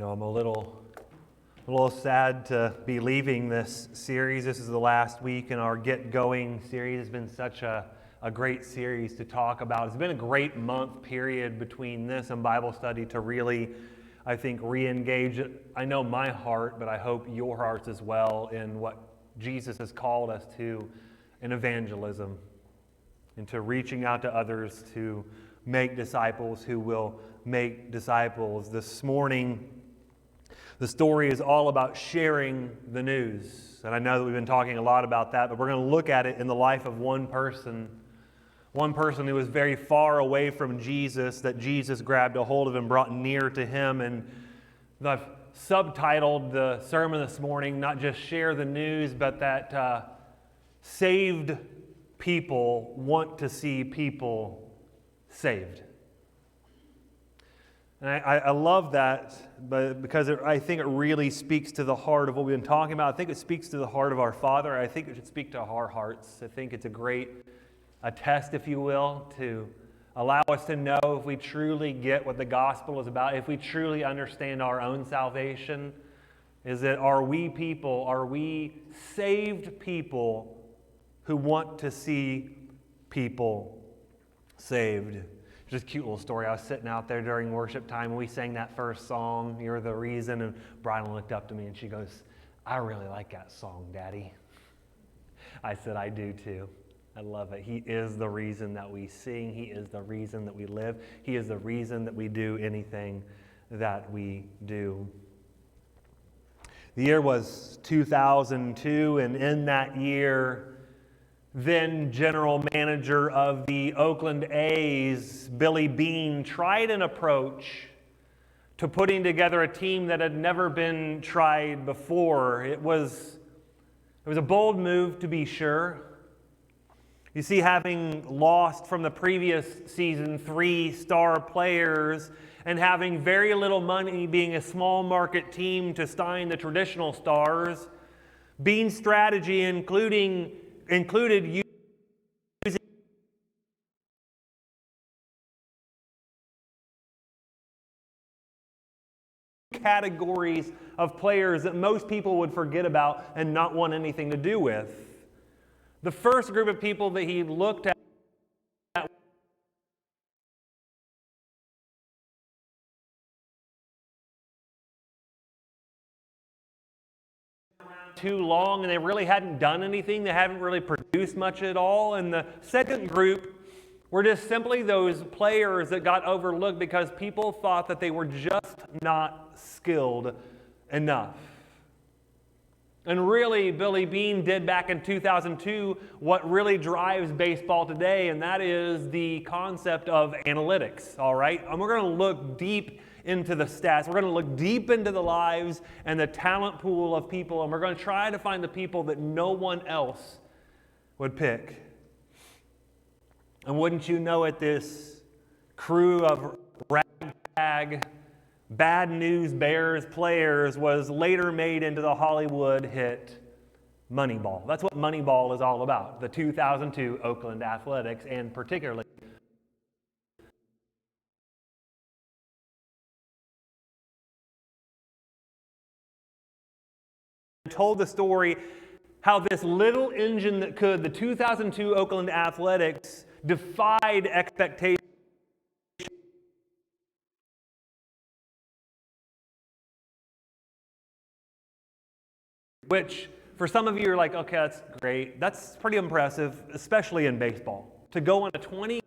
I'm a little sad to be leaving this series. This is the last week in our Get Going series. It's been such a great series to talk about. It's been a great month period between this and Bible study to really, I think, re-engage, I know my heart, but I hope your hearts as well, in what Jesus has called us to in evangelism, into reaching out to others to make disciples who will make disciples. This morning, the story is all about sharing the news. And I know that we've been talking a lot about that, but we're going to look at it in the life of one person who was very far away from Jesus, that Jesus grabbed a hold of and brought near to him. And I've subtitled the sermon this morning, not just share the news, but that saved people want to see people saved. And I love that, but because I think it really speaks to the heart of what we've been talking about. I think it speaks to the heart of our Father. I think it should speak to our hearts. I think it's a test, if you will, to allow us to know if we truly get what the gospel is about, if we truly understand our own salvation. Is that are we saved people who want to see people saved? Just a cute little story. I was sitting out there during worship time and we sang that first song, You're the Reason, and Brylan looked up to me and she goes, I really like that song, Daddy. I said, I do too. I love it. He is the reason that we sing. He is the reason that we live. He is the reason that we do anything that we do. The year was 2002, and in that year, then general manager of the Oakland A's, Billy Beane, tried an approach to putting together a team that had never been tried before. It was a bold move, to be sure. You see, having lost from the previous season 3 star players and having very little money, being a small market team to sign the traditional stars, Beane's strategy included using categories of players that most people would forget about and not want anything to do with. The first group of people that he looked at too long, and they really hadn't done anything. They haven't really produced much at all. And the second group were just simply those players that got overlooked because people thought that they were just not skilled enough. And really, Billy Beane did back in 2002 what really drives baseball today, and that is the concept of analytics, all right? And we're going to look deep into the stats. We're going to look deep into the lives and the talent pool of people, and we're going to try to find the people that no one else would pick. And wouldn't you know it, this crew of ragtag, bad news bears players was later made into the Hollywood hit Moneyball. That's what Moneyball is all about, the 2002 Oakland Athletics, and particularly told the story how this little engine that could, the 2002 Oakland Athletics, defied expectations. Which, for some of you, are like, okay, that's great. That's pretty impressive, especially in baseball. To go on a 20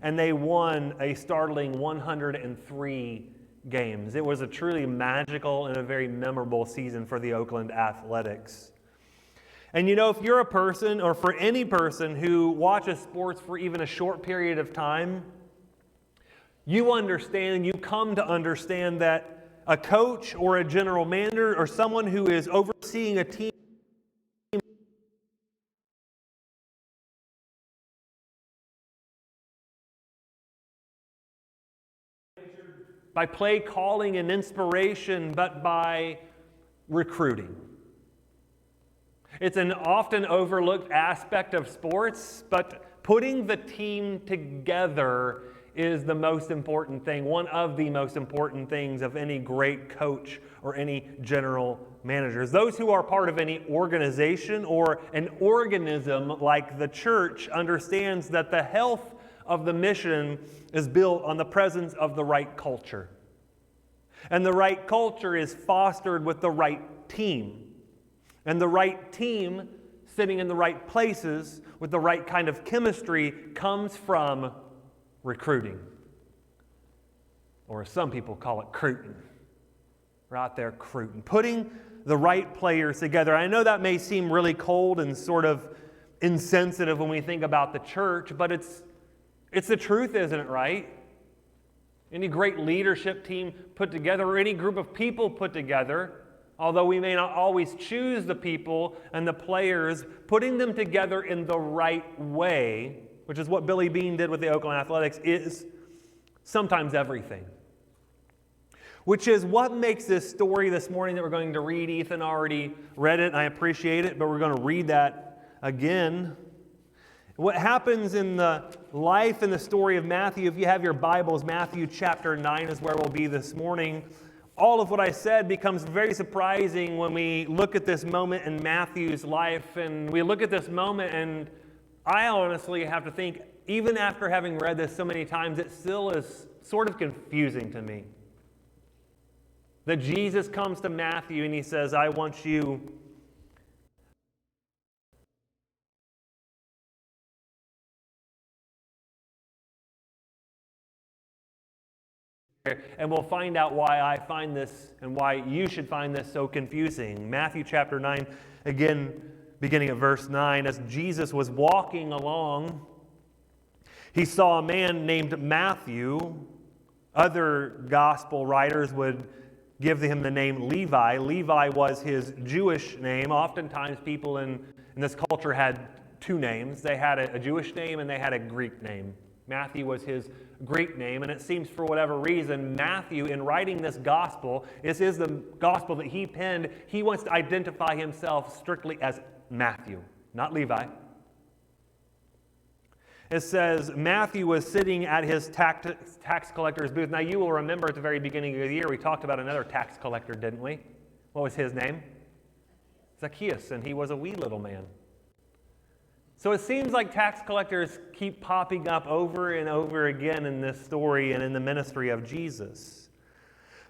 and they won a startling 103 games. It was a truly magical and a very memorable season for the Oakland Athletics. And you know, if you're a person, or for any person who watches sports for even a short period of time, you understand and you come to understand that a coach or a general manager or someone who is overseeing a team by play calling and inspiration, but by recruiting. It's an often overlooked aspect of sports, but putting the team together is the most important thing, one of the most important things of any great coach or any general managers. Those who are part of any organization or an organism like the church understands that the health of the mission is built on the presence of the right culture. And the right culture is fostered with the right team. And the right team, sitting in the right places with the right kind of chemistry, comes from recruiting. Or as some people call it, cruiting. We're out there cruiting. Putting the right players together. I know that may seem really cold and sort of insensitive when we think about the church, but it's the truth, isn't it, right? Any great leadership team put together, or any group of people put together, although we may not always choose the people and the players, putting them together in the right way, which is what Billy Beane did with the Oakland Athletics, is sometimes everything. Which is what makes this story this morning that we're going to read. Ethan already read it, and I appreciate it, but we're going to read that again. What happens in the life and the story of Matthew, if you have your Bibles, Matthew chapter 9 is where we'll be this morning. All of what I said becomes very surprising when we look at this moment in Matthew's life, and we look at this moment, and I honestly have to think, even after having read this so many times, it still is sort of confusing to me. That Jesus comes to Matthew and he says, I want you and we'll find out why I find this and why you should find this so confusing. Matthew chapter 9, again, beginning at verse 9, as Jesus was walking along, he saw a man named Matthew. Other gospel writers would give him the name Levi. Levi was his Jewish name. Oftentimes people in this culture had two names. They had a Jewish name and they had a Greek name. Matthew was his Greek name, and it seems for whatever reason, Matthew, in writing this gospel, this is the gospel that he penned, he wants to identify himself strictly as Matthew, not Levi. It says, Matthew was sitting at his tax collector's booth. Now, you will remember at the very beginning of the year, we talked about another tax collector, didn't we? What was his name? Zacchaeus, and he was a wee little man. So it seems like tax collectors keep popping up over and over again in this story and in the ministry of Jesus.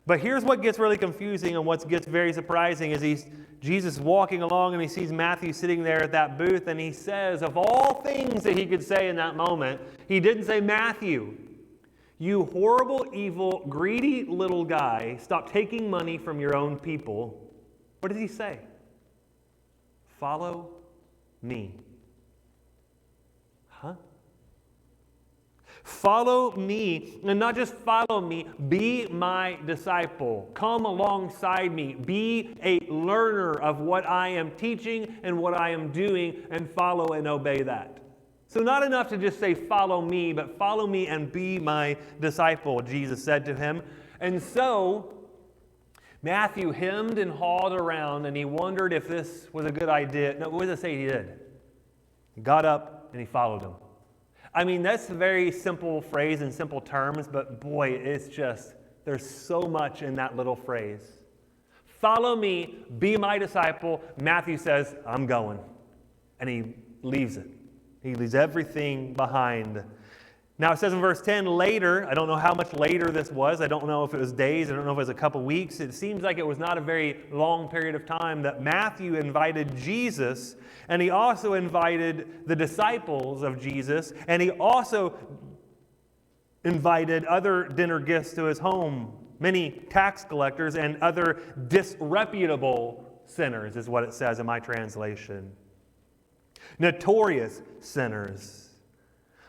But here's what gets really confusing and what gets very surprising is Jesus walking along and he sees Matthew sitting there at that booth, and he says, of all things that he could say in that moment, he didn't say, Matthew, you horrible, evil, greedy little guy, stop taking money from your own people. What does he say? Follow me. Huh? Follow me, and not just follow me, be my disciple. Come alongside me. Be a learner of what I am teaching and what I am doing, and follow and obey that. So not enough to just say, follow me, but follow me and be my disciple, Jesus said to him. And so Matthew hemmed and hawed around, and he wondered if this was a good idea. No, what does it say he did? He got up and he followed him. I mean, that's a very simple phrase in simple terms, but boy, it's just, there's so much in that little phrase. Follow me, be my disciple. Matthew says, I'm going. And he leaves it. He leaves everything behind. Now it says in verse 10, later, I don't know how much later this was. I don't know if it was days. I don't know if it was a couple weeks. It seems like it was not a very long period of time that Matthew invited Jesus, and he also invited the disciples of Jesus, and he also invited other dinner guests to his home, many tax collectors and other disreputable sinners, is what it says in my translation. Notorious sinners.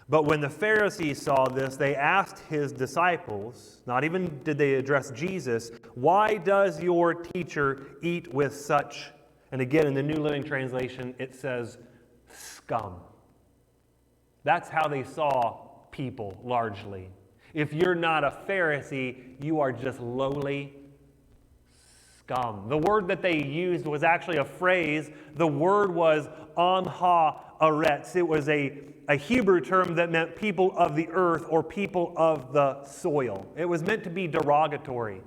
But when the Pharisees saw this, they asked his disciples, not even did they address Jesus, why does your teacher eat with such, and again in the New Living Translation it says, scum. That's how they saw people largely. If you're not a Pharisee, you are just lowly scum. The word that they used was actually a phrase. The word was am haaretz. It was a Hebrew term that meant people of the earth or people of the soil. It was meant to be derogatory,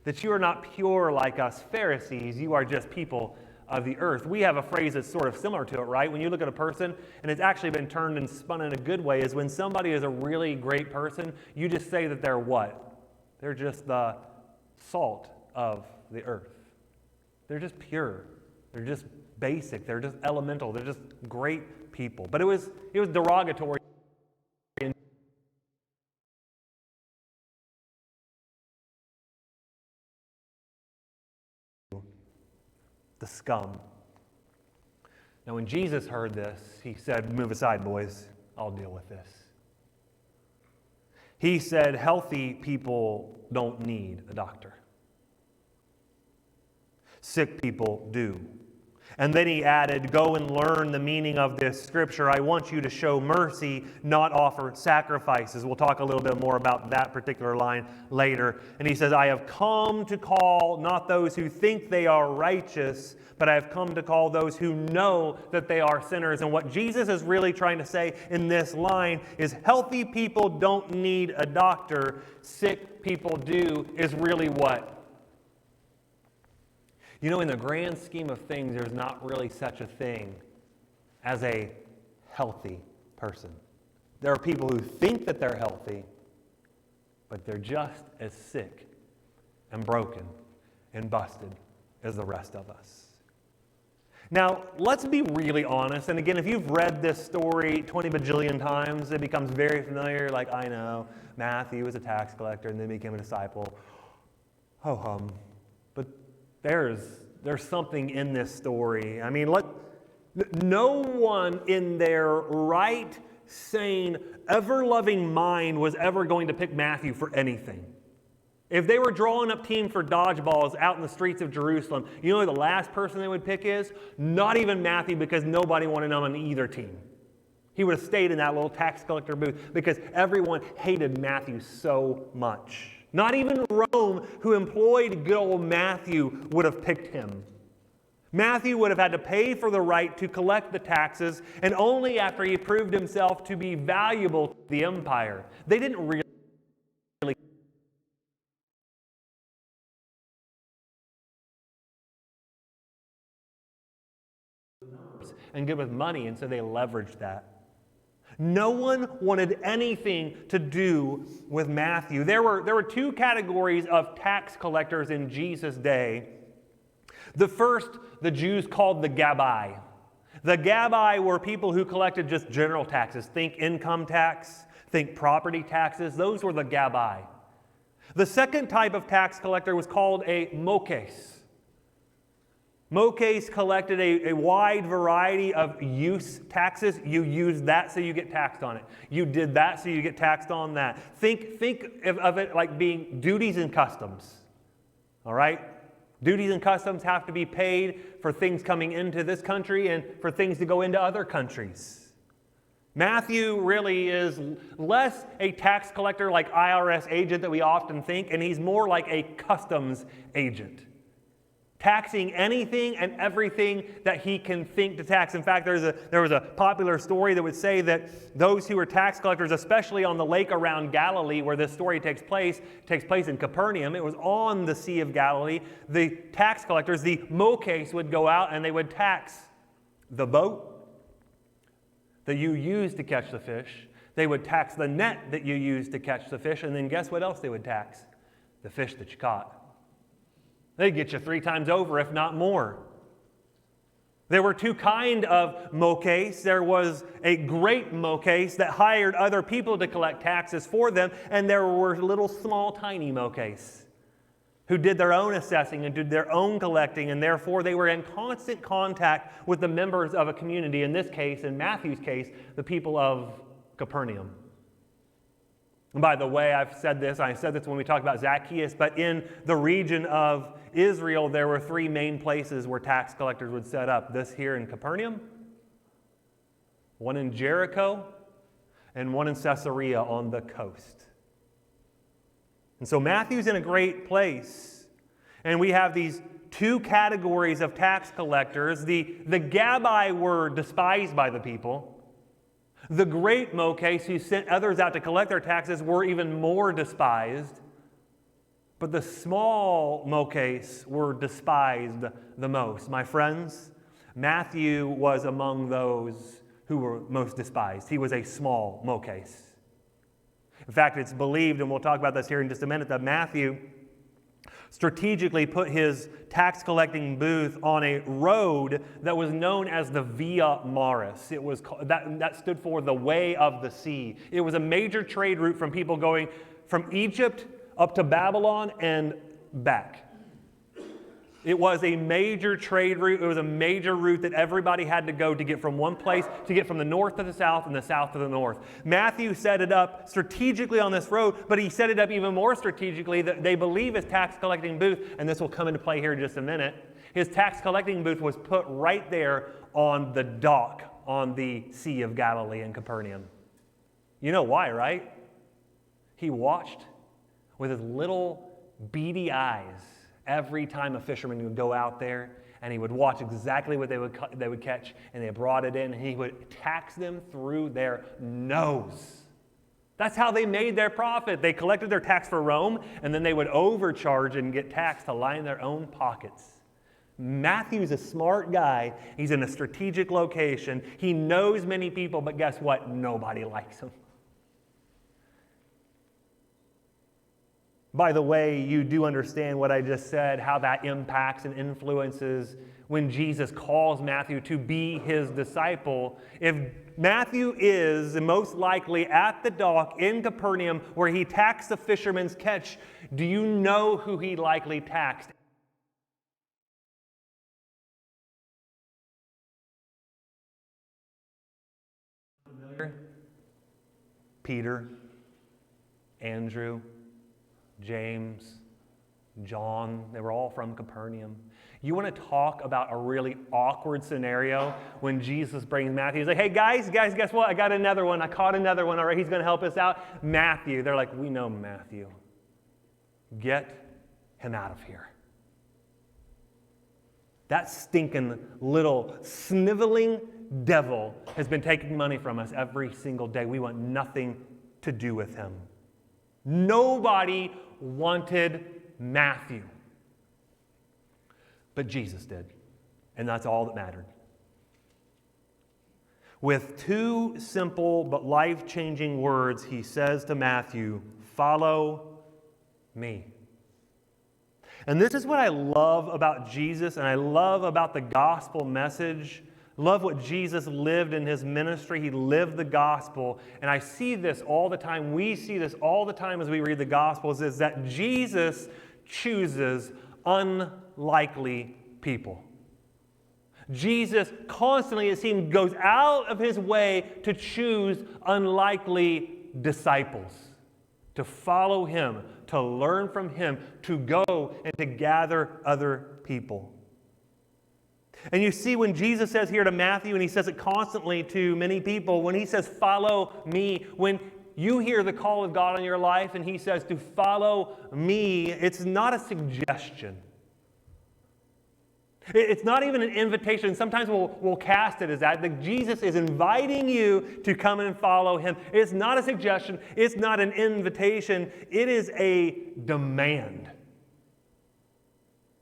that you are not pure like us Pharisees, you are just people of the earth. We have a phrase that's sort of similar to it, right? When you look at a person, and it's actually been turned and spun in a good way, is when somebody is a really great person, you just say that they're what? They're just the salt of the earth. They're just pure. They're just basic. They're just elemental. They're just great people. But it was derogatory. The scum. Now, when Jesus heard this, he said, "Move aside, boys. I'll deal with this." He said, healthy people don't need a doctor. Sick people do. And then he added, go and learn the meaning of this scripture. I want you to show mercy, not offer sacrifices. We'll talk a little bit more about that particular line later. And he says, I have come to call not those who think they are righteous, but I have come to call those who know that they are sinners. And what Jesus is really trying to say in this line is healthy people don't need a doctor. Sick people do is really what? You know, in the grand scheme of things, there's not really such a thing as a healthy person. There are people who think that they're healthy, but they're just as sick and broken and busted as the rest of us. Now, let's be really honest. And again, if you've read this story 20 bajillion times, it becomes very familiar. Like, I know, Matthew was a tax collector and then became a disciple. Ho-hum. But there's something in this story. I mean, no one in their right, sane, ever-loving mind was ever going to pick Matthew for anything. If they were drawing up teams for dodgeballs out in the streets of Jerusalem, you know who the last person they would pick is? Not even Matthew, because nobody wanted him on either team. He would have stayed in that little tax collector booth because everyone hated Matthew so much. Not even Rome, who employed good old Matthew, would have picked him. Matthew would have had to pay for the right to collect the taxes, and only after he proved himself to be valuable to the empire. They didn't really and good with money, and so they leveraged that. No one wanted anything to do with Matthew. There were two categories of tax collectors in Jesus' day. The first, the Jews called the Gabbai. The Gabbai were people who collected just general taxes. Think income tax, think property taxes. Those were the Gabbai. The second type of tax collector was called a Mokes. Mokes collected a wide variety of use taxes. You used that, so you get taxed on it. You did that, so you get taxed on that. Think of it like being duties and customs. All right? Duties and customs have to be paid for things coming into this country and for things to go into other countries. Matthew really is less a tax collector like IRS agent that we often think, and he's more like a customs agent, taxing anything and everything that he can think to tax. In fact, there was a popular story that would say that those who were tax collectors, especially on the lake around Galilee where this story takes place in Capernaum. It was on the Sea of Galilee. The tax collectors, the Mokes, would go out and they would tax the boat that you used to catch the fish. They would tax the net that you used to catch the fish. And then guess what else they would tax? The fish that you caught. They'd get you 3 times over, if not more. There were two kinds of Mokes. There was a great Mokes that hired other people to collect taxes for them, and there were little small tiny Mokes who did their own assessing and did their own collecting, and therefore they were in constant contact with the members of a community. In this case, in Matthew's case, the people of Capernaum. And by the way, I said this when we talked about Zacchaeus, but in the region of Israel, there were 3 main places where tax collectors would set up. This here in Capernaum, one in Jericho, and one in Caesarea on the coast. And so Matthew's in a great place. And we have these two categories of tax collectors. The Gabbai were despised by the people. The great Moches, who sent others out to collect their taxes, were even more despised. But the small Moches were despised the most. My friends, Matthew was among those who were most despised. He was a small Moches. In fact, it's believed, and we'll talk about this here in just a minute, that Matthew strategically put his tax collecting booth on a road that was known as the Via Maris. It was that stood for the way of the sea. It was a major trade route from people going from Egypt up to Babylon and back. It was a major trade route. It was a major route that everybody had to go to get from one place, to get from the north to the south and the south to the north. Matthew set it up strategically on this road, but he set it up even more strategically that they believe his tax collecting booth, and this will come into play here in just a minute, his tax collecting booth was put right there on the dock on the Sea of Galilee in Capernaum. You know why, right? He watched with his little beady eyes every time a fisherman would go out there, and he would watch exactly what they would catch, and they brought it in, and he would tax them through their nose. That's how they made their profit. They collected their tax for Rome, and then they would overcharge and get taxed to line their own pockets. Matthew's a smart guy. He's in a strategic location. He knows many people, but guess what? Nobody likes him. By the way, you do understand what I just said, how that impacts and influences when Jesus calls Matthew to be his disciple. If Matthew is most likely at the dock in Capernaum where he taxed the fisherman's catch, do you know who he likely taxed? Peter, Andrew, James, John, they were all from Capernaum. You want to talk about a really awkward scenario when Jesus brings Matthew. He's like, hey, guys, guess what? I got another one. I caught another one. All right, he's going to help us out. Matthew. They're like, we know Matthew. Get him out of here. That stinking little sniveling devil has been taking money from us every single day. We want nothing to do with him. Nobody wanted Matthew. But Jesus did. And that's all that mattered. With two simple but life-changing words, he says to Matthew, follow me. And this is what I love about Jesus, and I love about the gospel message. Love what Jesus lived in his ministry. He lived the gospel. And I see this all the time. We see this all the time as we read the Gospels, is that Jesus chooses unlikely people. Jesus constantly, it seems, goes out of his way to choose unlikely disciples, to follow him, to learn from him, to go and to gather other people. And you see when Jesus says here to Matthew, and he says it constantly to many people, when he says, follow me, when you hear the call of God on your life and he says to follow me, it's not a suggestion. It's not even an invitation. Sometimes we'll cast it as that Jesus is inviting you to come and follow him. It's not a suggestion. It's not an invitation. It is a demand.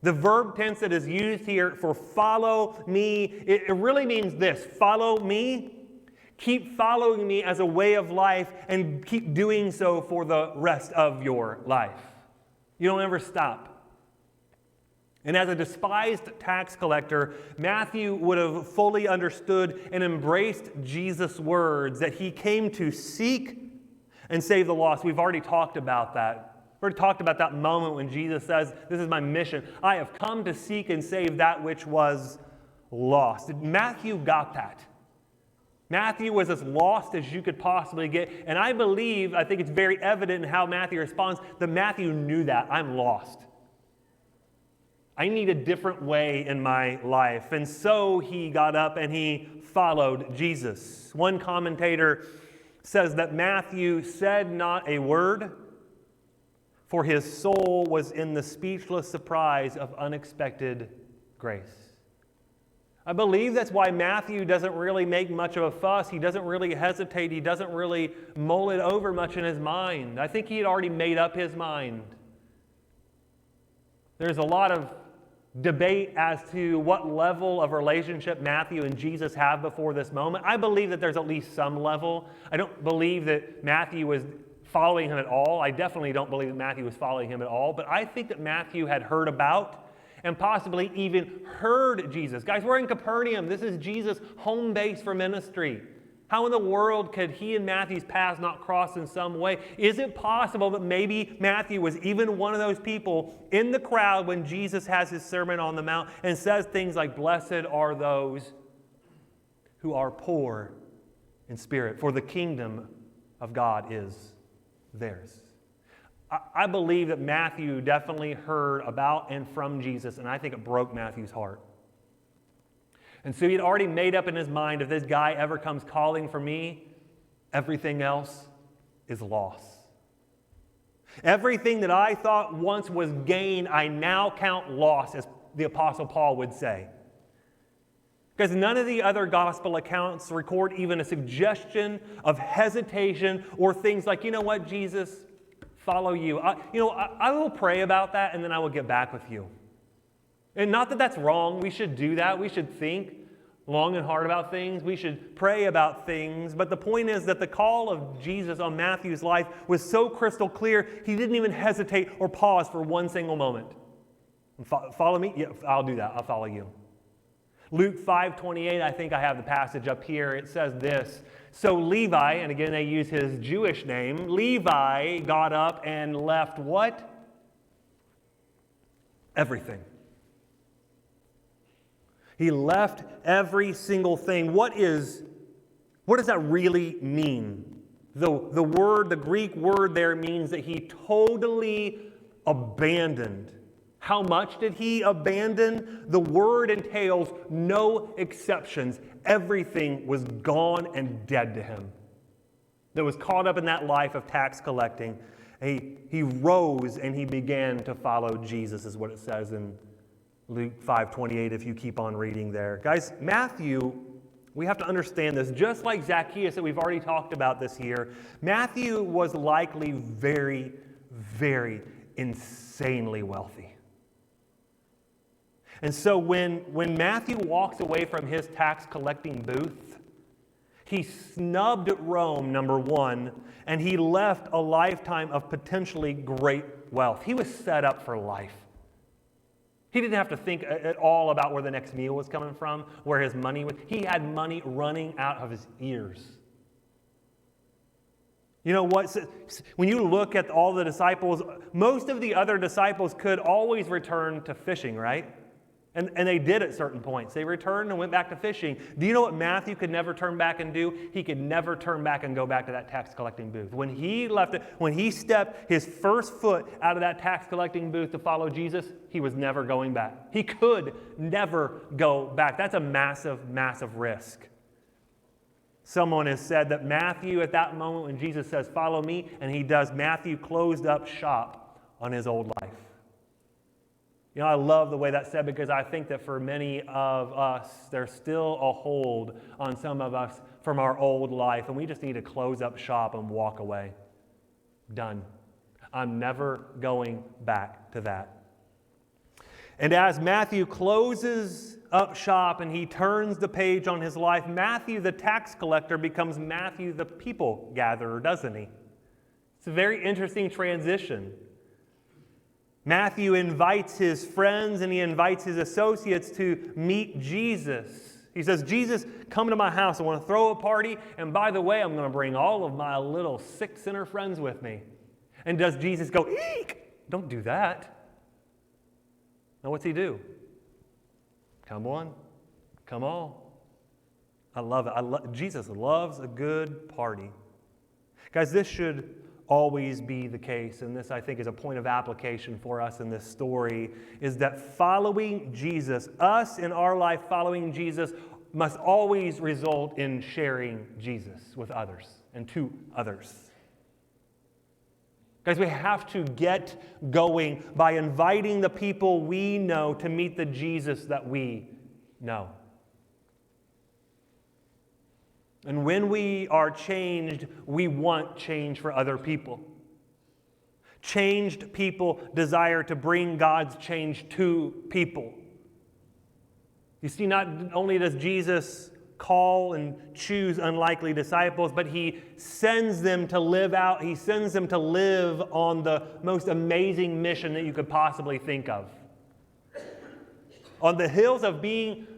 The verb tense that is used here for follow me, it really means this. Follow me. Keep following me as a way of life and keep doing so for the rest of your life. You don't ever stop. And as a despised tax collector, Matthew would have fully understood and embraced Jesus' words that he came to seek and save the lost. We've already talked about that. We already talked about that moment when Jesus says, this is my mission. I have come to seek and save that which was lost. Matthew got that. Matthew was as lost as you could possibly get. And I think it's very evident in how Matthew responds, that Matthew knew that. I'm lost. I need a different way in my life. And so he got up and he followed Jesus. One commentator says that Matthew said not a word for his soul was in the speechless surprise of unexpected grace. I believe that's why Matthew doesn't really make much of a fuss. He doesn't really hesitate. He doesn't really mull it over much in his mind. I think he had already made up his mind. There's a lot of debate as to what level of relationship Matthew and Jesus have before this moment. I believe that there's at least some level. I don't believe that Matthew was following him at all. I definitely don't believe that Matthew was following him at all. But I think that Matthew had heard about and possibly even heard Jesus. Guys, we're in Capernaum. This is Jesus' home base for ministry. How in the world could he and Matthew's paths not cross in some way? Is it possible that maybe Matthew was even one of those people in the crowd when Jesus has his Sermon on the Mount and says things like, "Blessed are those who are poor in spirit, for the kingdom of God is theirs"? I believe that Matthew definitely heard about and from Jesus, and I think it broke Matthew's heart. And so he had already made up in his mind, if this guy ever comes calling for me, everything else is loss. Everything that I thought once was gain, I now count loss, as the Apostle Paul would say. Because none of the other gospel accounts record even a suggestion of hesitation or things like, you know what, Jesus, follow you. I will pray about that and then I will get back with you. And not that that's wrong. We should do that. We should think long and hard about things. We should pray about things. But the point is that the call of Jesus on Matthew's life was so crystal clear, he didn't even hesitate or pause for one single moment. Follow me? Yeah, I'll do that. I'll follow you. Luke 5:28, I think I have the passage up here. It says this: "So Levi," and again they use his Jewish name, "Levi got up and left" what? Everything. He left every single thing. What does that really mean? The Greek word there means that he totally abandoned. How much did he abandon? The word entails no exceptions. Everything was gone and dead to him that was caught up in that life of tax collecting. He rose and he began to follow Jesus, is what it says in Luke 5:28, if you keep on reading there. Guys, Matthew, we have to understand this. Just like Zacchaeus that we've already talked about this year, Matthew was likely very, very insanely wealthy. And so when Matthew walks away from his tax collecting booth, he snubbed Rome, number one, and he left a lifetime of potentially great wealth. He was set up for life. He didn't have to think at all about where the next meal was coming from, where his money was. He had money running out of his ears. You know what? When you look at all the disciples, most of the other disciples could always return to fishing, right? And they did at certain points. They returned and went back to fishing. Do you know what Matthew could never turn back and do? He could never turn back and go back to that tax collecting booth. When he left it, when he stepped his first foot out of that tax collecting booth to follow Jesus, he was never going back. He could never go back. That's a massive, massive risk. Someone has said that Matthew, at that moment when Jesus says, "Follow me," and he does, Matthew closed up shop on his old life. You know, I love the way that's said, because I think that for many of us, there's still a hold on some of us from our old life, and we just need to close up shop and walk away. Done. I'm never going back to that. And as Matthew closes up shop and he turns the page on his life, Matthew the tax collector becomes Matthew the people gatherer, doesn't he? It's a very interesting transition. Matthew invites his friends and he invites his associates to meet Jesus. He says, "Jesus, come to my house. I want to throw a party. And by the way, I'm going to bring all of my little sick sinner friends with me." And does Jesus go, "Eek"? Don't do that. Now what's he do? Come on. Come all. I love it. Jesus loves a good party. Guys, this should always be the case, and this I think is a point of application for us in this story, is that following Jesus, us in our life following Jesus, must always result in sharing Jesus with others and to others. Guys, we have to get going by inviting the people we know to meet the Jesus that we know. And when we are changed, we want change for other people. Changed people desire to bring God's change to people. You see, not only does Jesus call and choose unlikely disciples, but he sends them to live out, he sends them to live on the most amazing mission that you could possibly think of. On the hills of being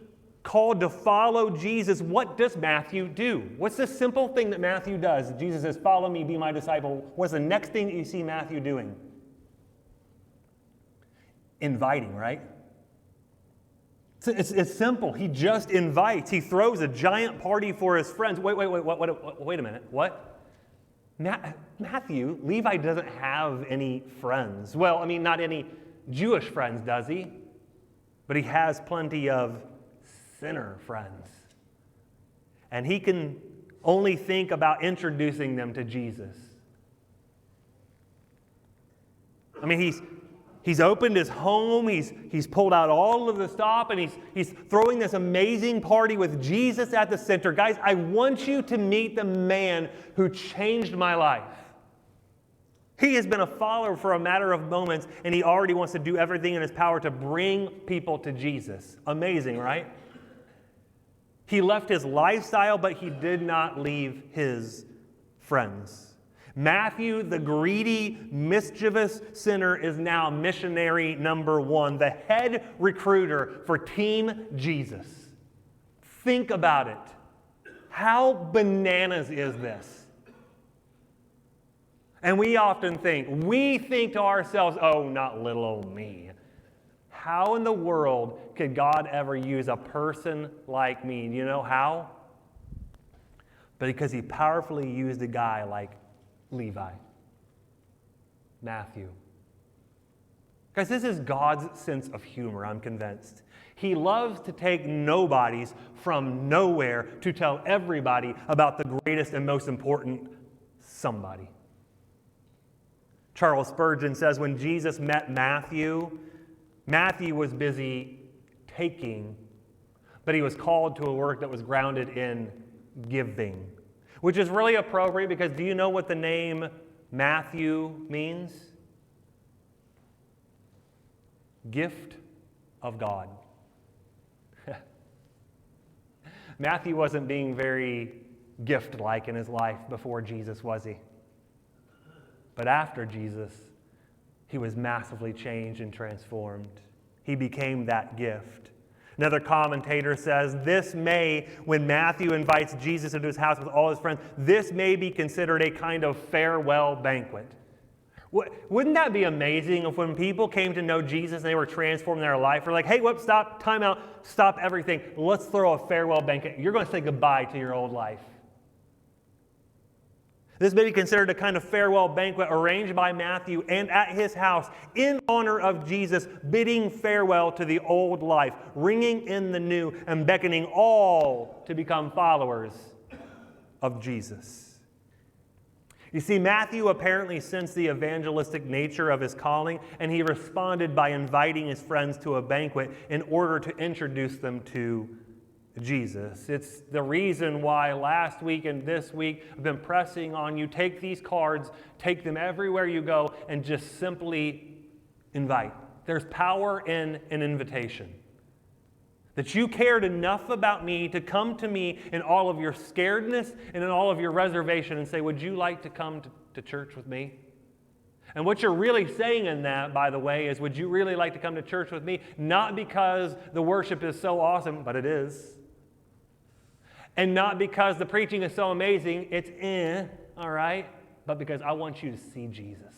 called to follow Jesus, what does Matthew do? What's the simple thing that Matthew does? Jesus says, "Follow me, be my disciple." What's the next thing that you see Matthew doing? Inviting, right? It's simple. He just invites. He throws a giant party for his friends. Wait a minute. What? Matthew, Levi doesn't have any friends. Well, I mean, not any Jewish friends, does he? But he has plenty of sinner friends. And he can only think about introducing them to Jesus. I mean, He's opened his home, he's pulled out all of the stuff, and he's throwing this amazing party with Jesus at the center. Guys, I want you to meet the man who changed my life. He has been a follower for a matter of moments, and he already wants to do everything in his power to bring people to Jesus. Amazing, right? He left his lifestyle, but he did not leave his friends. Matthew, the greedy, mischievous sinner, is now missionary number one, the head recruiter for Team Jesus. Think about it. How bananas is this? And we often think to ourselves, oh, not little old me. How in the world could God ever use a person like me? You know how? But because he powerfully used a guy like Levi, Matthew. Guys, this is God's sense of humor, I'm convinced. He loves to take nobodies from nowhere to tell everybody about the greatest and most important somebody. Charles Spurgeon says when Jesus met Matthew, Matthew was busy taking, but he was called to a work that was grounded in giving. Which is really appropriate because do you know what the name Matthew means? Gift of God. Matthew wasn't being very gift-like in his life before Jesus, was he? But after Jesus, he was massively changed and transformed. He became that gift. Another commentator says, when Matthew invites Jesus into his house with all his friends, this may be considered a kind of farewell banquet. Wouldn't that be amazing if when people came to know Jesus and they were transformed in their life, we're like, hey, whoop, stop, time out, stop everything. Let's throw a farewell banquet. You're going to say goodbye to your old life. This may be considered a kind of farewell banquet arranged by Matthew and at his house in honor of Jesus, bidding farewell to the old life, ringing in the new, and beckoning all to become followers of Jesus. You see, Matthew apparently sensed the evangelistic nature of his calling, and he responded by inviting his friends to a banquet in order to introduce them to Jesus. It's the reason why last week and this week I've been pressing on you, take these cards, take them everywhere you go, and just simply invite. There's power in an invitation. That you cared enough about me to come to me in all of your scaredness and in all of your reservation and say, would you like to come to church with me? And what you're really saying in that, by the way, is would you really like to come to church with me? Not because the worship is so awesome, but it is. And not because the preaching is so amazing, it's all right, but because I want you to see Jesus.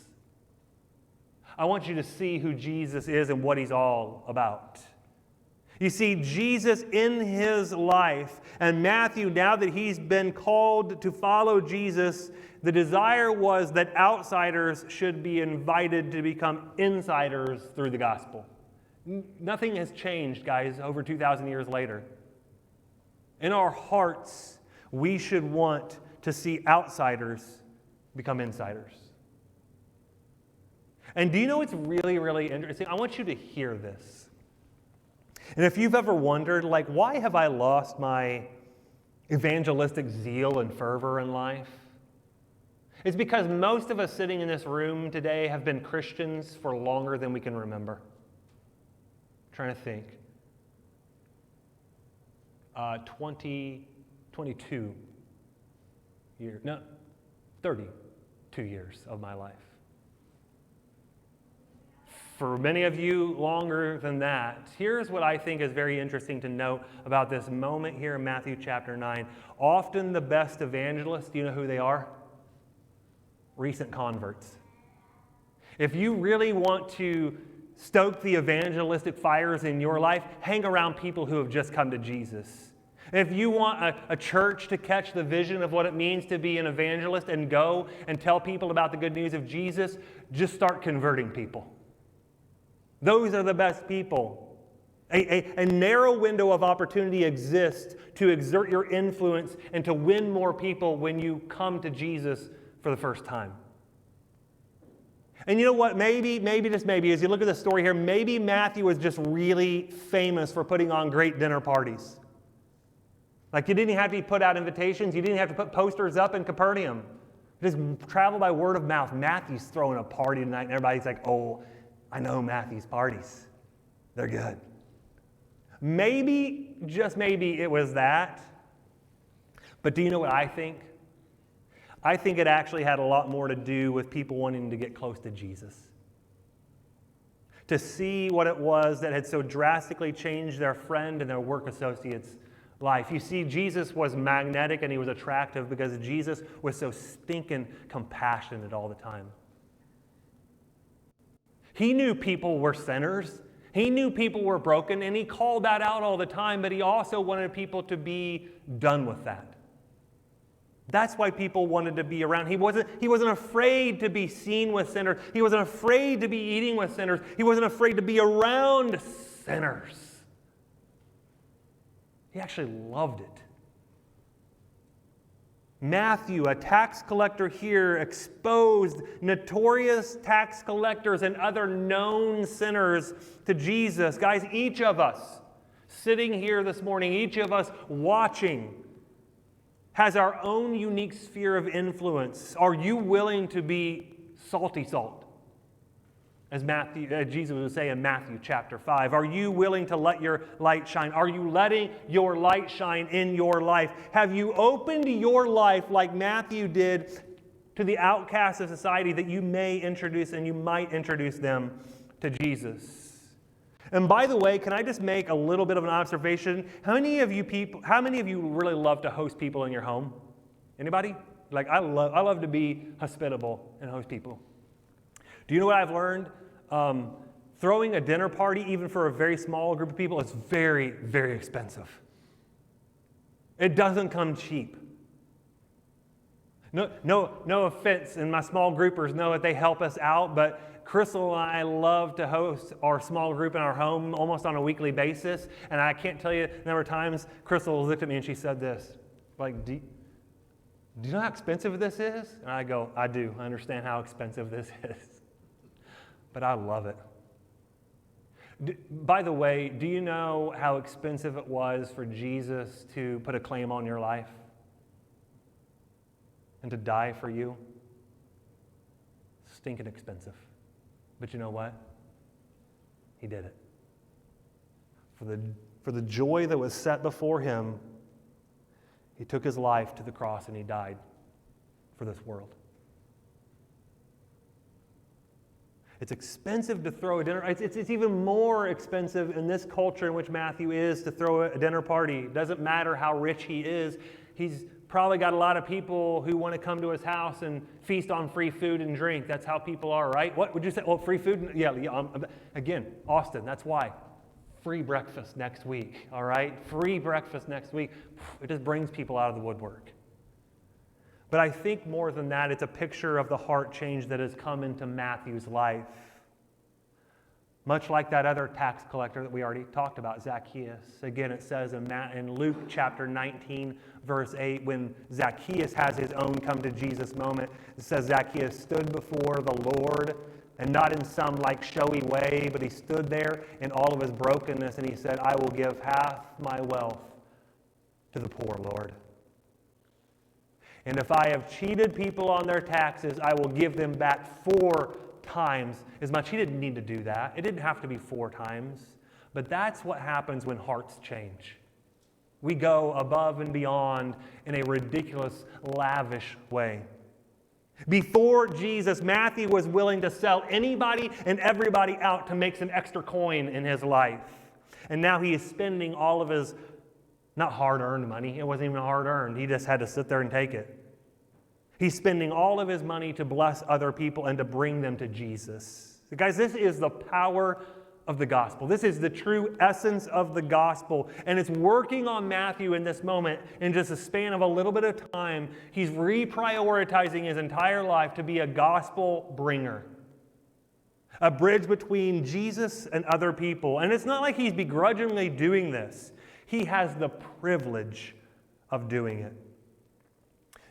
I want you to see who Jesus is and what he's all about. You see, Jesus in his life, and Matthew, now that he's been called to follow Jesus, the desire was that outsiders should be invited to become insiders through the gospel. Nothing has changed, guys, over 2,000 years later. In our hearts, we should want to see outsiders become insiders. And do you know what's really, really interesting? I want you to hear this. And if you've ever wondered, like, why have I lost my evangelistic zeal and fervor in life? It's because most of us sitting in this room today have been Christians for longer than we can remember. I'm trying to think. 22 years, no, 32 years of my life. For many of you, longer than that. Here's what I think is very interesting to note about this moment here in Matthew chapter 9. Often the best evangelists, do you know who they are? Recent converts. If you really want to stoke the evangelistic fires in your life, hang around people who have just come to Jesus. If you want a church to catch the vision of what it means to be an evangelist and go and tell people about the good news of Jesus, just start converting people. Those are the best people. A narrow window of opportunity exists to exert your influence and to win more people when you come to Jesus for the first time. And you know what? Maybe, just maybe, as you look at the story here, maybe Matthew was just really famous for putting on great dinner parties. Like, you didn't have to put out invitations. You didn't have to put posters up in Capernaum. Just travel by word of mouth. Matthew's throwing a party tonight, and everybody's like, oh, I know Matthew's parties. They're good. Maybe, just maybe, it was that. But do you know what I think? I think it actually had a lot more to do with people wanting to get close to Jesus. To see what it was that had so drastically changed their friend and their work associate's life. You see, Jesus was magnetic and he was attractive because Jesus was so stinking compassionate all the time. He knew people were sinners. He knew people were broken, and he called that out all the time, but he also wanted people to be done with that. That's why people wanted to be around. He wasn't afraid to be seen with sinners. He wasn't afraid to be eating with sinners. He wasn't afraid to be around sinners. He actually loved it. Matthew, a tax collector here, exposed notorious tax collectors and other known sinners to Jesus. Guys, each of us sitting here this morning, each of us watching, has our own unique sphere of influence. Are you willing to be salty salt? As Jesus would say in Matthew chapter 5. Are you willing to let your light shine? Are you letting your light shine in your life? Have you opened your life like Matthew did to the outcasts of society that you may introduce and you might introduce them to Jesus? And by the way, can I just make a little bit of an observation? How many of you really love to host people in your home? Anybody? Like, I love to be hospitable and host people. Do you know what I've learned? Throwing a dinner party, even for a very small group of people, is very, very expensive. It doesn't come cheap. No offense, and my small groupers know that they help us out, but Crystal and I love to host our small group in our home almost on a weekly basis, and I can't tell you the number of times Crystal looked at me and she said this, like, do you know how expensive this is? And I go, I do. I understand how expensive this is. But I love it. By the way, do you know how expensive it was for Jesus to put a claim on your life and to die for you? Stinking expensive. But you know what? He did it. For the joy that was set before him, he took his life to the cross and he died for this world. It's expensive to throw a dinner. It's even more expensive in this culture in which Matthew is to throw a dinner party. It doesn't matter how rich he is. He's probably got a lot of people who want to come to his house and feast on free food and drink. That's how people are, right? What would you say? Oh, free food? Yeah. Again, Austin, that's why. Free breakfast next week, all right? Free breakfast next week. It just brings people out of the woodwork. But I think more than that, it's a picture of the heart change that has come into Matthew's life. Much like that other tax collector that we already talked about, Zacchaeus. Again, it says in Luke chapter 19, verse 8, when Zacchaeus has his own come to Jesus moment, it says Zacchaeus stood before the Lord and not in some like showy way, but he stood there in all of his brokenness and he said, I will give half my wealth to the poor, Lord. And if I have cheated people on their taxes, I will give them back 4 times as much. He didn't need to do that. It didn't have to be 4 times. But that's what happens when hearts change. We go above and beyond in a ridiculous, lavish way. Before Jesus, Matthew was willing to sell anybody and everybody out to make some extra coin in his life. And now he is spending all of his, not hard-earned money. It wasn't even hard-earned. He just had to sit there and take it. He's spending all of his money to bless other people and to bring them to Jesus. Guys, this is the power of the gospel. This is the true essence of the gospel. And it's working on Matthew in this moment in just a span of a little bit of time. He's reprioritizing his entire life to be a gospel bringer. A bridge between Jesus and other people. And it's not like he's begrudgingly doing this. He has the privilege of doing it.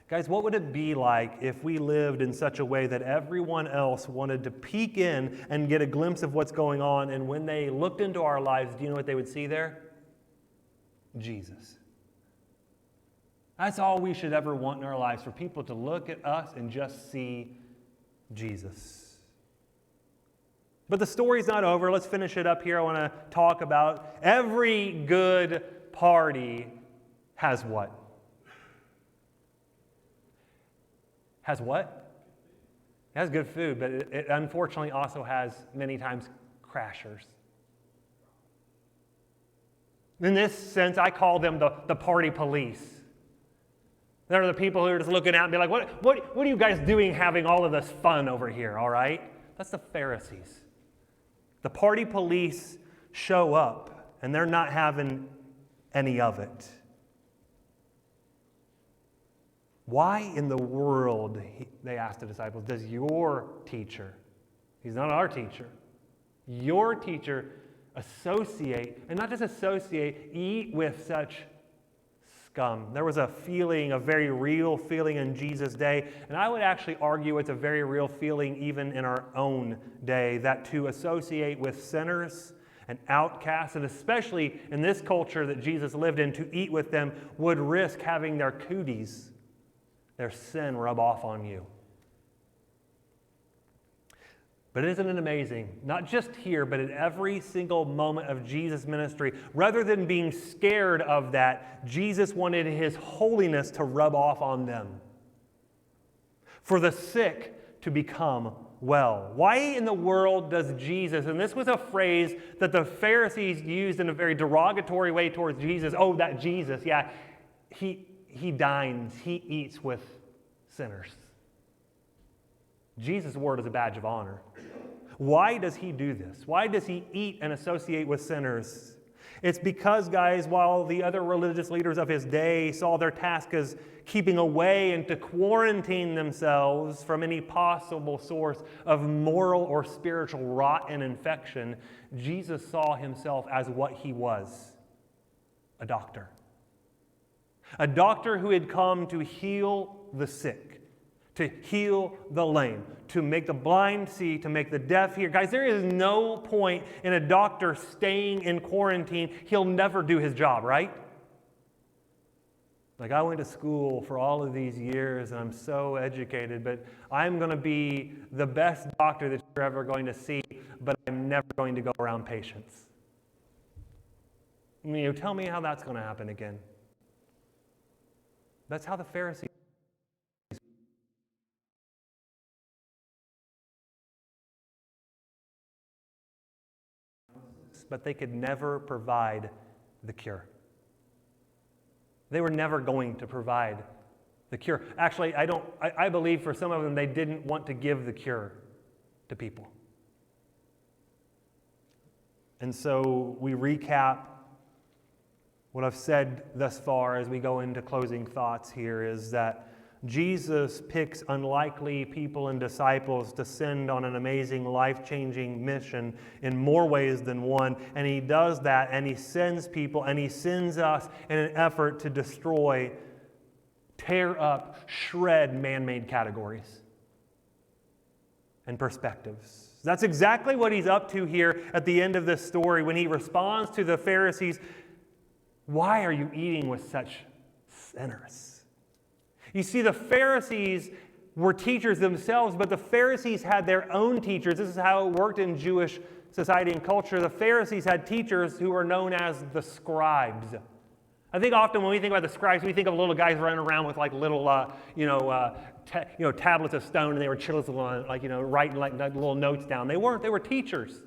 Guys, what would it be like if we lived in such a way that everyone else wanted to peek in and get a glimpse of what's going on, and when they looked into our lives, do you know what they would see there? Jesus. That's all we should ever want in our lives, for people to look at us and just see Jesus. But the story's not over. Let's finish it up here. I want to talk about every good party has what? Has what? It has good food, but it unfortunately also has many times crashers. In this sense, I call them the party police. They're the people who are just looking out and be like, what are you guys doing having all of this fun over here, all right? That's the Pharisees. The party police show up, and they're not having any of it. Why in the world, they asked the disciples, does your teacher, he's not our teacher, your teacher associate, and not just associate, eat with such scum? There was a feeling, a very real feeling in Jesus' day, and I would actually argue it's a very real feeling even in our own day, that to associate with sinners and outcasts, and especially in this culture that Jesus lived in, to eat with them would risk having their cooties, their sin, rub off on you. But isn't it amazing? Not just here, but at every single moment of Jesus' ministry, rather than being scared of that, Jesus wanted his holiness to rub off on them. For the sick to become well. Why in the world does Jesus, and this was a phrase that the Pharisees used in a very derogatory way towards Jesus. Oh, that Jesus, yeah, he dines, he eats with sinners. Jesus' word is a badge of honor. Why does he do this? Why does he eat and associate with sinners? It's because, guys, while the other religious leaders of his day saw their task as keeping away and to quarantine themselves from any possible source of moral or spiritual rot and infection, Jesus saw himself as what he was, a doctor. A doctor who had come to heal the sick, to heal the lame, to make the blind see, to make the deaf hear. Guys, there is no point in a doctor staying in quarantine. He'll never do his job, right? Like, I went to school for all of these years and I'm so educated, but I'm going to be the best doctor that you're ever going to see, but I'm never going to go around patients. I mean, tell me how that's going to happen again. That's how the Pharisees. But they could never provide the cure. They were never going to provide the cure. Actually, I believe for some of them they didn't want to give the cure to people. And so we recap what I've said thus far as we go into closing thoughts here is that Jesus picks unlikely people and disciples to send on an amazing, life-changing mission in more ways than one. And he does that, and he sends people, and he sends us in an effort to destroy, tear up, shred man-made categories and perspectives. That's exactly what he's up to here at the end of this story when he responds to the Pharisees, "Why are you eating with such sinners?" You see, the Pharisees were teachers themselves, but the Pharisees had their own teachers. This is how it worked in Jewish society and culture. The Pharisees had teachers who were known as the scribes. I think often when we think about the scribes, we think of little guys running around with like little, tablets of stone, and they were chiseling, writing like little notes down. They weren't. They were teachers.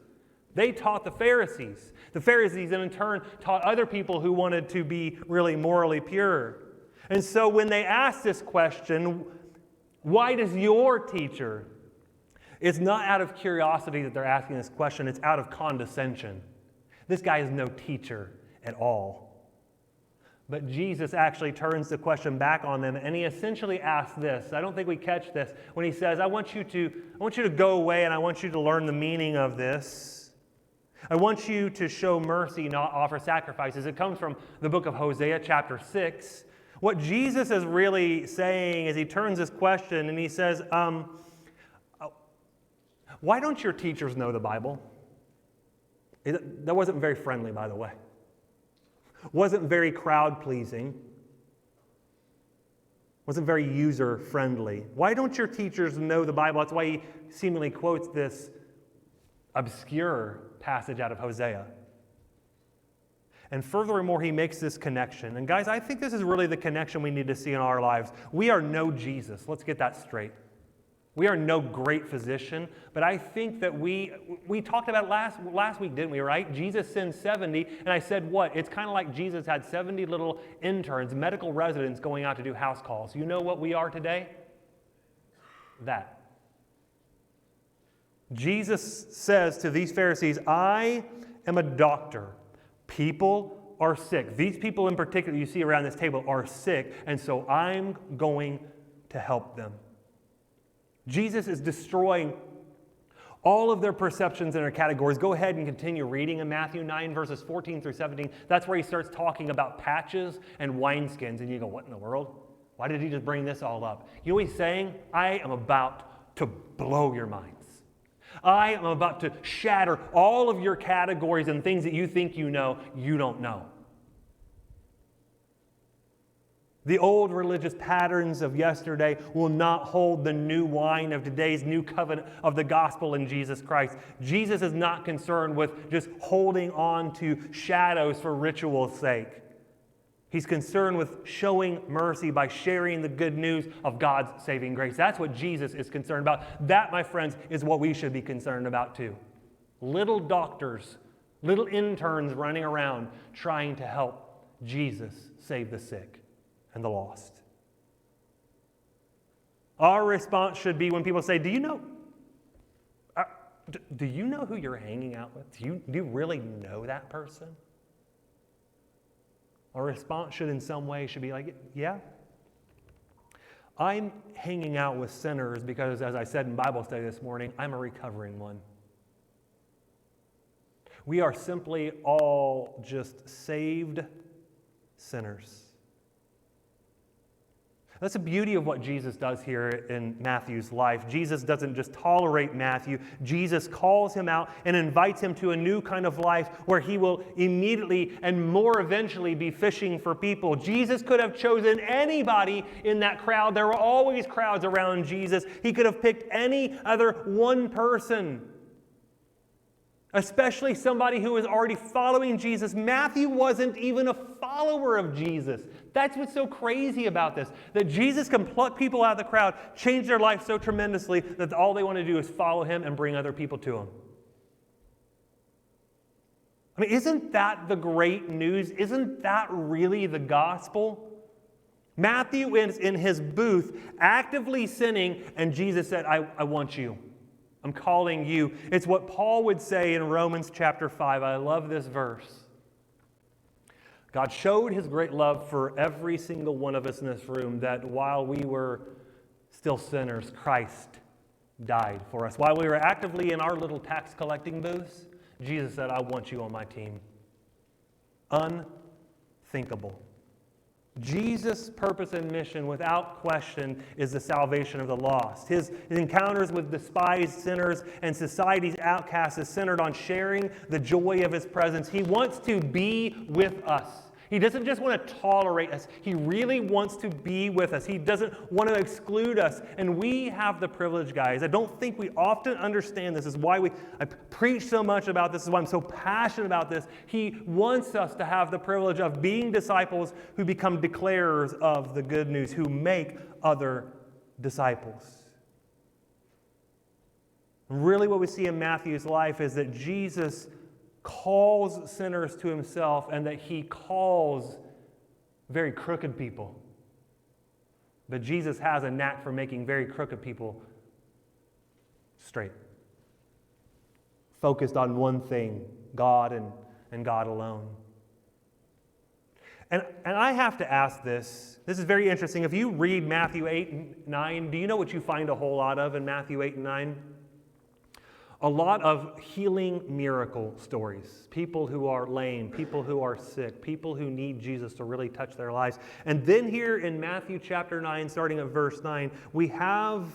They taught the Pharisees. The Pharisees, in turn, taught other people who wanted to be really morally pure. And so when they asked this question, why does your teacher? It's not out of curiosity that they're asking this question. It's out of condescension. This guy is no teacher at all. But Jesus actually turns the question back on them, and he essentially asks this. I don't think we catch this when he says, I want you to go away, and I want you to learn the meaning of this. I want you to show mercy, not offer sacrifices. It comes from the book of Hosea, chapter 6. What Jesus is really saying is he turns this question and he says, why don't your teachers know the Bible? That wasn't very friendly, by the way. Wasn't very crowd-pleasing. Wasn't very user-friendly. Why don't your teachers know the Bible? That's why he seemingly quotes this obscure passage out of Hosea. And furthermore, he makes this connection. And guys, I think this is really the connection we need to see in our lives. We are no Jesus. Let's get that straight. We are no great physician, but I think that we talked about it last week, didn't we, right? Jesus sends 70, and I said what? It's kind of like Jesus had 70 little interns, medical residents going out to do house calls. You know what we are today? That. Jesus says to these Pharisees, I am a doctor. People are sick. These people in particular you see around this table are sick, and so I'm going to help them. Jesus is destroying all of their perceptions and their categories. Go ahead and continue reading in Matthew 9, verses 14 through 17. That's where he starts talking about patches and wineskins. And you go, what in the world? Why did he just bring this all up? You know what he's saying? I am about to blow your minds. I am about to shatter all of your categories and things that you think you don't know. The old religious patterns of yesterday will not hold the new wine of today's new covenant of the gospel in Jesus Christ. Jesus is not concerned with just holding on to shadows for ritual's sake. He's concerned with showing mercy by sharing the good news of God's saving grace. That's what Jesus is concerned about. That, my friends, is what we should be concerned about too. Little doctors, little interns running around trying to help Jesus save the sick and the lost. Our response should be when people say, do you know who you're hanging out with? Do you really know that person? Our response should in some way be like, yeah. I'm hanging out with sinners because, as I said in Bible study this morning, I'm a recovering one. We are simply all just saved sinners. That's the beauty of what Jesus does here in Matthew's life. Jesus doesn't just tolerate Matthew. Jesus calls him out and invites him to a new kind of life where he will immediately and more eventually be fishing for people. Jesus could have chosen anybody in that crowd. There were always crowds around Jesus. He could have picked any other one person, especially somebody who was already following Jesus. Matthew wasn't even a follower of Jesus. That's what's so crazy about this, that Jesus can pluck people out of the crowd, change their life so tremendously that all they want to do is follow him and bring other people to him. I mean, isn't that the great news? Isn't that really the gospel? Matthew is in his booth actively sinning, and Jesus said, I want you. I'm calling you. It's what Paul would say in Romans chapter 5. I love this verse. God showed his great love for every single one of us in this room, that while we were still sinners, Christ died for us. While we were actively in our little tax collecting booths, Jesus said, I want you on my team. Unthinkable. Jesus' purpose and mission, without question, is the salvation of the lost. His encounters with despised sinners and society's outcasts is centered on sharing the joy of His presence. He wants to be with us. He doesn't just want to tolerate us. He really wants to be with us. He doesn't want to exclude us. And we have the privilege, guys. I don't think we often understand this. This is why I preach so much about this. This is why I'm so passionate about this. He wants us to have the privilege of being disciples who become declarers of the good news, who make other disciples. And really what we see in Matthew's life is that Jesus calls sinners to Himself, and that He calls very crooked people. But Jesus has a knack for making very crooked people straight. Focused on one thing, God and God alone. And I have to ask this. This is very interesting. If you read Matthew 8 and 9, do you know what you find a whole lot of in Matthew 8 and 9? A lot of healing miracle stories. People who are lame, people who are sick, people who need Jesus to really touch their lives. And then here in Matthew chapter 9, starting at verse 9, we have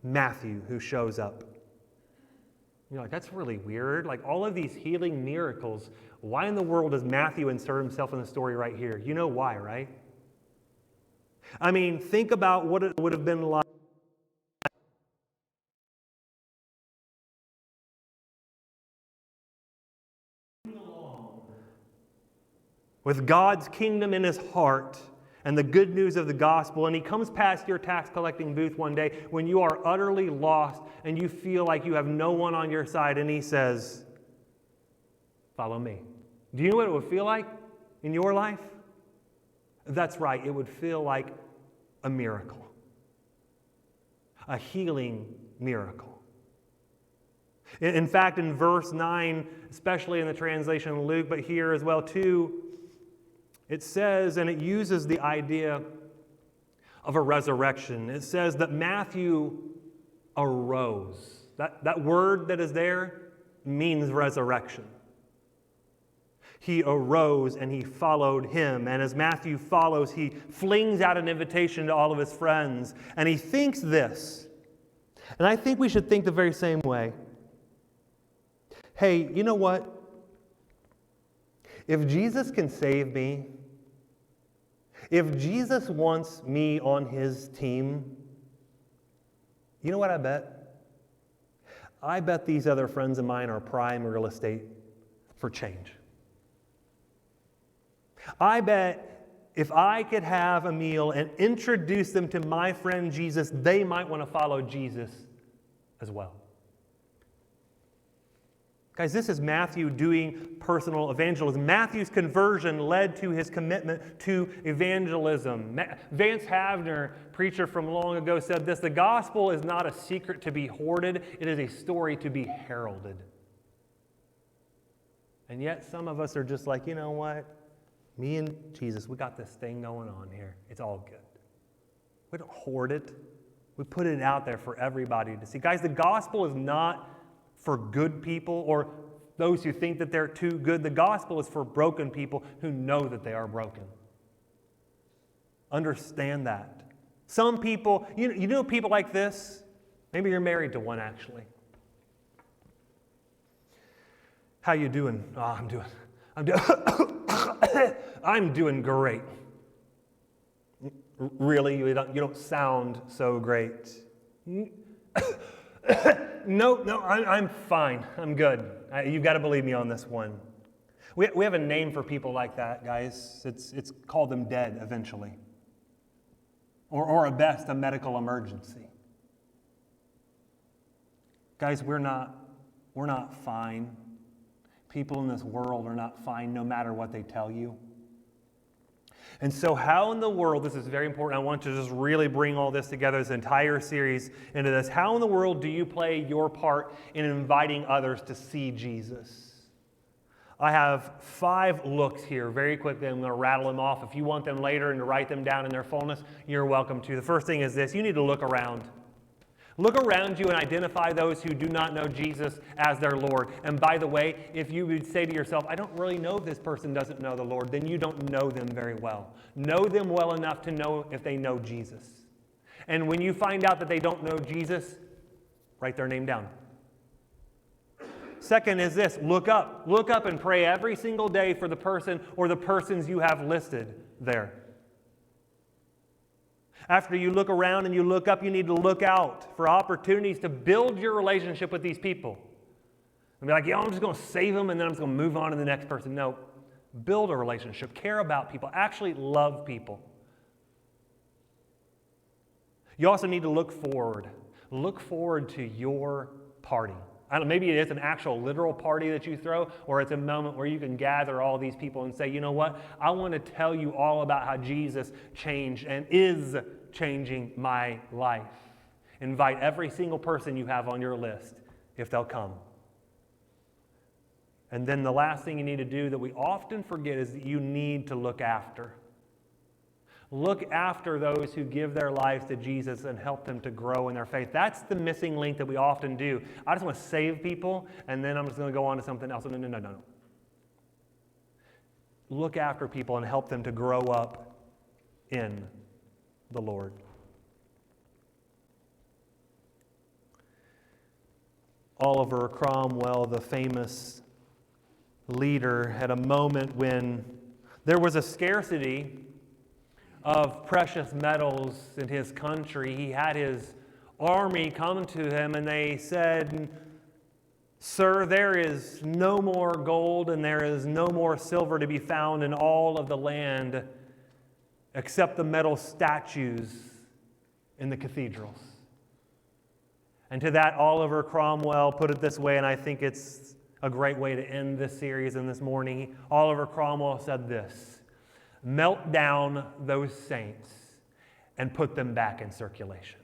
Matthew who shows up. You're like, that's really weird. Like all of these healing miracles, why in the world does Matthew insert himself in the story right here? You know why, right? I mean, think about what it would have been like with God's kingdom in his heart and the good news of the gospel, and he comes past your tax collecting booth one day when you are utterly lost and you feel like you have no one on your side, and he says, follow me. Do you know what it would feel like in your life? That's right, it would feel like a miracle. A healing miracle. In fact, in verse 9, especially in the translation of Luke, but here as well too, it says, and it uses the idea of a resurrection. It says that Matthew arose. That word that is there means resurrection. He arose and he followed him. And as Matthew follows, he flings out an invitation to all of his friends. And he thinks this, and I think we should think the very same way. Hey, you know what? If Jesus can save me, if Jesus wants me on his team, you know what I bet? I bet these other friends of mine are prime real estate for change. I bet if I could have a meal and introduce them to my friend Jesus, they might want to follow Jesus as well. Guys, this is Matthew doing personal evangelism. Matthew's conversion led to his commitment to evangelism. Vance Havner, preacher from long ago, said this: the gospel is not a secret to be hoarded, it is a story to be heralded. And yet some of us are just like, you know what? Me and Jesus, we got this thing going on here. It's all good. We don't hoard it. We put it out there for everybody to see. Guys, the gospel is not for good people or those who think that they're too good. The gospel is for broken people who know that they are broken. Understand that. Some people, you know people like this? Maybe you're married to one, actually. How you doing? Oh, I'm doing great. Really? You don't sound so great. No, I'm fine. I'm good. You've got to believe me on this one. We have a name for people like that, guys. It's called them dead eventually. Or at best, a medical emergency. Guys, we're not fine. People in this world are not fine no matter what they tell you. And so how in the world, this is very important, I want to just really bring all this together, this entire series into this. How in the world do you play your part in inviting others to see Jesus? I have 5 looks here very quickly. I'm going to rattle them off. If you want them later and to write them down in their fullness, you're welcome to. The first thing is this: you need to look around. Look around you and identify those who do not know Jesus as their Lord. And by the way, if you would say to yourself, I don't really know if this person doesn't know the Lord, then you don't know them very well. Know them well enough to know if they know Jesus. And when you find out that they don't know Jesus, write their name down. Second is this, look up. Look up and pray every single day for the person or the persons you have listed there. After you look around and you look up, you need to look out for opportunities to build your relationship with these people. And be like, yeah, I'm just going to save them and then I'm just going to move on to the next person. No, build a relationship. Care about people. Actually love people. You also need to look forward. Look forward to your party. I don't know, maybe it is an actual literal party that you throw, or it's a moment where you can gather all these people and say, you know what? I want to tell you all about how Jesus changed and is changing my life. Invite every single person you have on your list if they'll come. And then the last thing you need to do that we often forget is that you need to look after. Look after those who give their lives to Jesus and help them to grow in their faith. That's the missing link that we often do. I just want to save people, and then I'm just going to go on to something else. No. Look after people and help them to grow up in the Lord. Oliver Cromwell, the famous leader, had a moment when there was a scarcity of precious metals in his country. He had his army come to him and they said, Sir, there is no more gold and there is no more silver to be found in all of the land except the metal statues in the cathedrals. And to that, Oliver Cromwell put it this way, and I think it's a great way to end this series and this morning. Oliver Cromwell said this: melt down those saints and put them back in circulation.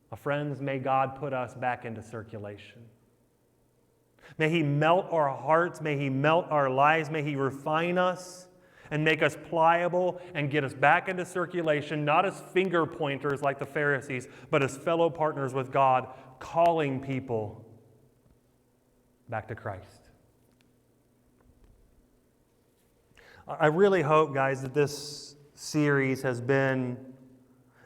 Well, friends, may God put us back into circulation. May He melt our hearts. May He melt our lives. May He refine us and make us pliable and get us back into circulation, not as finger pointers like the Pharisees, but as fellow partners with God, calling people back to Christ. I really hope, guys, that this series has been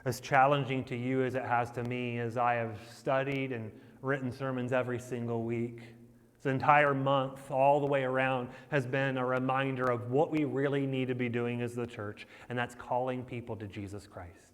as challenging to you as it has to me, as I have studied and written sermons every single week. This entire month, all the way around, has been a reminder of what we really need to be doing as the church, and that's calling people to Jesus Christ.